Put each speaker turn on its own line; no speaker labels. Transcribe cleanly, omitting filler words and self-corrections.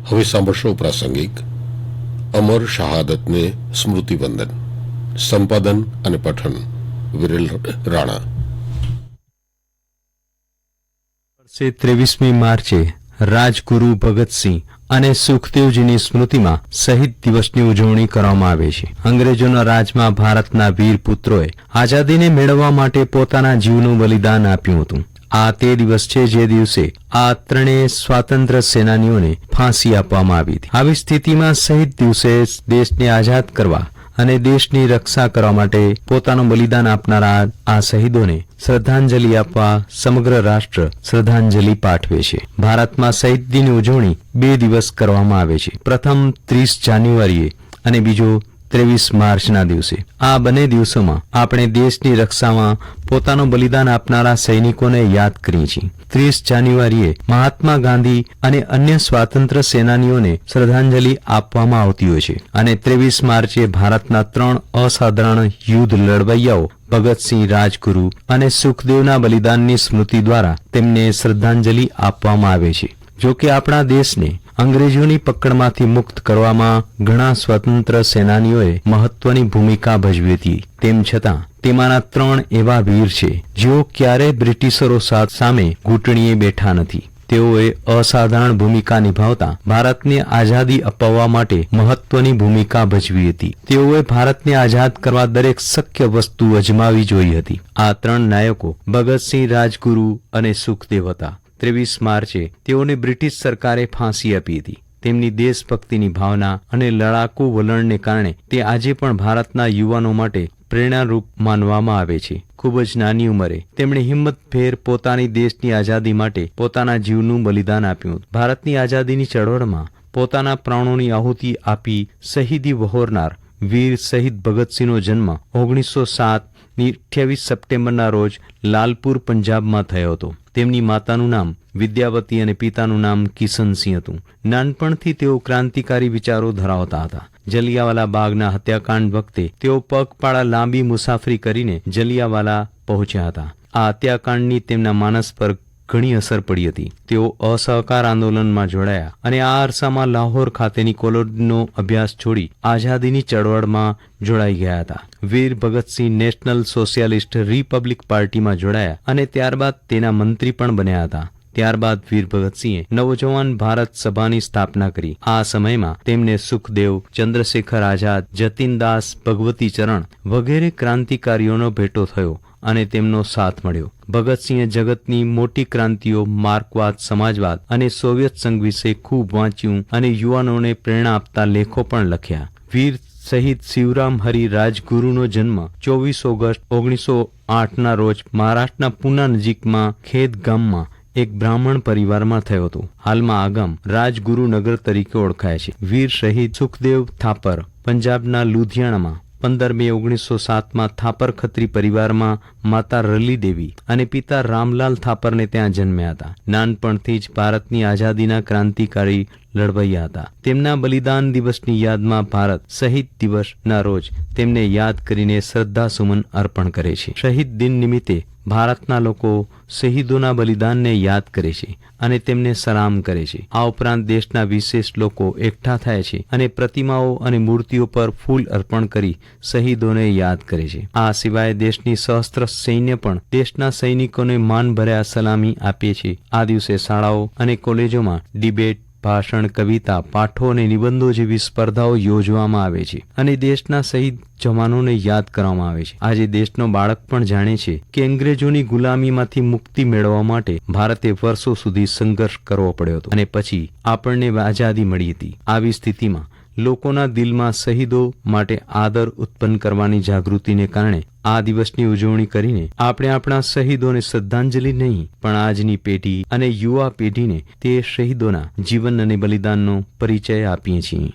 હવે સાંભળશો પ્રાસંગિક અમર શહાદતને સ્મૃતિવંદન. સંપાદન અને પઠન વિરેલ રાણા.
23મી માર્ચે રાજગુરુ ભગતસિંહ અને સુખદેવજીની સ્મૃતિમાં શહીદ દિવસની ઉજવણી કરવામાં આવે છે. અંગ્રેજોના રાજમાં ભારતના વીર પુત્રોએ આઝાદીને મેળવવા માટે પોતાના જીવનું બલિદાન આપ્યું હતું. આ તે દિવસ છે જે દિવસે આ ત્રણેય સ્વાતંત્ર્ય સેનાનીઓને ફાંસી આપવામાં આવી હતી. આવી સ્થિતિમાં શહીદ દિવસે દેશને આઝાદ કરવા અને દેશની રક્ષા કરવા માટે પોતાનું બલિદાન આપનારા આ શહીદોને શ્રદ્ધાંજલિ આપવા સમગ્ર રાષ્ટ્ર શ્રદ્ધાંજલિ પાઠવે છે. ભારતમાં શહીદ દિનની ઉજવણી 2 દિવસ કરવામાં આવે છે. પ્રથમ 30 જાન્યુઆરીએ અને બીજો 23 માર્ચના દિવસે. આ બંને દિવસોમાં આપણે દેશની રક્ષામાં પોતાનું બલિદાન આપનારા સૈનિકોને યાદ કરીએ છીએ. 30 જાન્યુઆરીએ મહાત્મા ગાંધી અને અન્ય સ્વાતંત્ર્ય સેનાનીઓને શ્રદ્ધાંજલિ આપવામાં આવતી હોય છે અને 23 માર્ચે ભારતના 3 અસાધારણ યુદ્ધ લડવૈયાઓ ભગતસિંહ, રાજગુરુ અને સુખદેવના બલિદાનની સ્મૃતિ દ્વારા તેમને શ્રદ્ધાંજલિ આપવામાં આવે છે. જો કે આપણા દેશને અંગ્રેજોની પકડમાંથી મુક્ત કરવામાં ઘણા સ્વતંત્ર સેનાનીઓએ મહત્વની ભૂમિકા ભજવી હતી. તેમ છતાં તેમાંના 3 એવા વીર છે જેઓ ક્યારેય બ્રિટિશરો સામે ઘૂંટણીએ બેઠા નથી. તેઓએ અસાધારણ ભૂમિકા નિભાવતા ભારતને આઝાદી અપાવવા માટે મહત્વની ભૂમિકા ભજવી હતી. તેઓએ ભારતને આઝાદ કરવા દરેક શક્ય વસ્તુ અજમાવી જોઈ હતી. આ 3 નાયકો ભગતસિંહ, રાજગુરુ અને સુખદેવ હતા. 23 માર્ચે તેઓને બ્રિટિશ સરકારે ફાંસી આપી હતી. તેમની દેશભક્તિની ભાવના અને લડાકુ વલણને કારણે તે આજે પણ ભારતના યુવાનો માટે પ્રેરણારૂપ માનવામાં આવે છે. ખૂબ જ નાની ઉંમરે તેમણે હિંમતભેર પોતાની દેશની આઝાદી માટે પોતાના જીવનું બલિદાન આપ્યું. ભારતની આઝાદીની ચળવળમાં પોતાના પ્રાણોની આહુતિ આપી શહીદી વહોરનાર વીર શહીદ ભગતસિંહનો જન્મ 1907ની 28 સપ્ટેમ્બરના રોજ લાલપુર, પંજાબમાં થયો હતો. તેમની માતાનું નામ વિદ્યાવતી અને પિતાનું નામ કિશનસિંહ હતું. નાનપણથી તેઓ ક્રાંતિકારી વિચારો ધરાવતા હતા. જલિયાવાલા બાગના હત્યાકાંડ વખતે તેઓ પગપાળા લાંબી મુસાફરી કરીને જલિયાવાલા પહોંચ્યા હતા. આ હત્યાકાંડની તેમના માનસ પર ઘણી અસર પડી હતી. તેઓ અસહકાર આંદોલનમાં જોડાયા અને આ અરસામાં લાહોર ખાતેની કોલેજનો અભ્યાસ છોડી આઝાદીની ચળવળમાં જોડાઈ ગયા હતા. વીર ભગતસિંહ નેશનલ સોશિયાલિસ્ટ રિપબ્લિક પાર્ટીમાં જોડાયા અને ત્યારબાદ તેના મંત્રી પણ બન્યા હતા. ત્યારબાદ વીર ભગતસિંહે નવજવાન ભારત સભાની સ્થાપના કરી. આ સમયમાં તેમને સુખદેવ, ચંદ્રશેખર આઝાદ, જતીનદાસ, ભગવતી ચરણ વગેરે ક્રાંતિકારીઓનો ભેટો થયો અને તેમનો સાથ મળ્યો. ભગતસિંહે જગતની મોટી ક્રાંતિઓ, માર્કવાદ, સમાજવાદ અને સોવિયત સંઘ વિશે ખૂબ વાંચ્યું અને યુવાનોને પ્રેરણા આપતા લેખો પણ લખ્યા. વીર શહીદ શિવરામ હરિ રાજગુરુનો જન્મ 24 ઓગસ્ટ 1908ના રોજ મહારાષ્ટ્રના પૂના નજીકમાં ખેદ ગામમાં એક બ્રાહ્મણ પરિવારમાં થયો હતો. હાલમાં આ ગામ રાજગુરુનગર તરીકે ઓળખાય છે. વીર શહીદ સુખદેવ થાપર પંજાબના લુધિયાણામાં 15 મે 1907માં થાપર ખત્રી પરિવારમાં માતા રલી દેવી અને પિતા રામલાલ થાપરને ત્યાં જન્મ્યા હતા. નાનપણથી જ ભારતની આઝાદીના ક્રાંતિકારી લડવૈયા હતા. તેમના બલિદાન દિવસની યાદમાં ભારત શહીદ દિવસના રોજ તેમને યાદ કરીને શ્રદ્ધાસુમન અર્પણ કરે છે. શહીદ દિન નિમિત્તે ભારતના લોકો શહીદોના બલિદાનને યાદ કરે છે અને તેમને સલામ કરે છે. આ ઉપરાંત દેશના વિશેષ લોકો એકઠા થાય છે અને પ્રતિમાઓ અને મૂર્તિઓ પર ફૂલ અર્પણ કરી શહીદોને યાદ કરે છે. આ સિવાય દેશની સશસ્ત્ર સૈન્ય પણ દેશના સૈનિકોને માનભર્યા સલામી આપે છે. આ દિવસે શાળાઓ અને કોલેજોમાં ડિબેટ, ભાષણ, કવિતા, પાઠો અને નિબંધો જેવી સ્પર્ધાઓ યોજવામાં આવે છે અને દેશના શહીદ જવાનોને યાદ કરવામાં આવે છે. આજે દેશનો બાળક પણ જાણે છે કે અંગ્રેજોની ગુલામીમાંથી મુક્તિ મેળવવા માટે ભારતે વર્ષો સુધી સંઘર્ષ કરવો પડ્યો હતો અને પછી આપણને આઝાદી મળી હતી. આવી સ્થિતિમાં લોકોના દિલમાં શહીદો માટે આદર ઉત્પન્ન કરવાની જાગૃતિને કારણે આ દિવસની ઉજવણી કરીને આપણે આપણા શહીદોને શ્રદ્ધાંજલિ નહીં પણ આજની પેઢી અને યુવા પેઢીને તે શહીદોના જીવન અને બલિદાનનો પરિચય આપીએ છીએ.